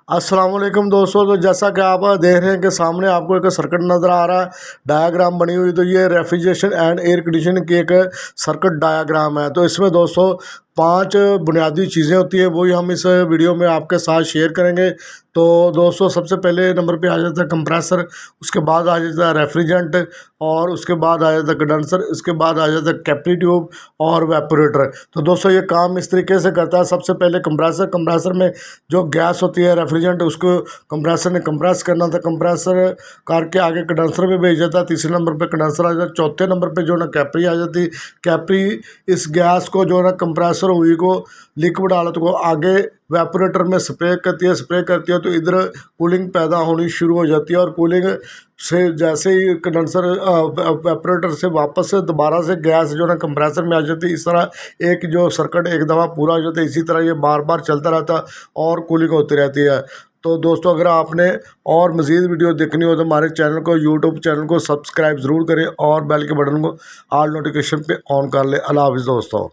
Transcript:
अस्सलाम वालेकुम दोस्तों। तो जैसा कि आप देख रहे हैं कि सामने आपको एक सर्किट नज़र आ रहा है, डायाग्राम बनी हुई। तो ये रेफ्रिजरेशन एंड एयर कंडीशनिंग की एक सर्किट डायाग्राम है। तो इसमें दोस्तों 5 बुनियादी चीज़ें होती है, वही हम इस वीडियो में आपके साथ शेयर करेंगे। तो दोस्तों सबसे पहले नंबर पे आ जाता है कंप्रेसर, उसके बाद आ जाता है रेफ्रिजरेंट, और उसके बाद आ जाता है कंडेंसर, इसके बाद आ जाता है कैपिलरी ट्यूब और वेपोरेटर। तो दोस्तों ये काम इस तरीके से करता है। सबसे पहले कंप्रेसर में जो गैस होती है रेफ्रिजरेंट, उसको कंप्रेसर ने कंप्रेस करना था, कंप्रेसर करके आगे कंडेंसर में भेज जाता है। तीसरे नंबर पे कंडेंसर आ जाता है। चौथे नंबर पे जो ना कैपरी आ जाती। कैपरी इस गैस को जो ना कंप्रेसर हुई को लिक्विड हालत को आगे वेपोरेटर में स्प्रे करती है तो इधर कूलिंग पैदा होनी शुरू हो जाती है। और कूलिंग से जैसे ही कंडेंसर वेपोरेटर से वापस से दोबारा से गैस जो ना कंप्रेसर में आ जाती है। इस तरह एक जो सर्किट एक दफ़ा पूरा हो जाता है। इसी तरह ये बार बार चलता रहता है और कूलिंग होती रहती है। तो दोस्तों अगर आपने और मज़ीद वीडियो देखनी हो तो हमारे चैनल को, यूट्यूब चैनल को सब्सक्राइब ज़रूर करें और बेल के बटन को ऑल नोटिफिकेशन पे ऑन कर लें। अल्लाह हाफ़िज़ दोस्तों।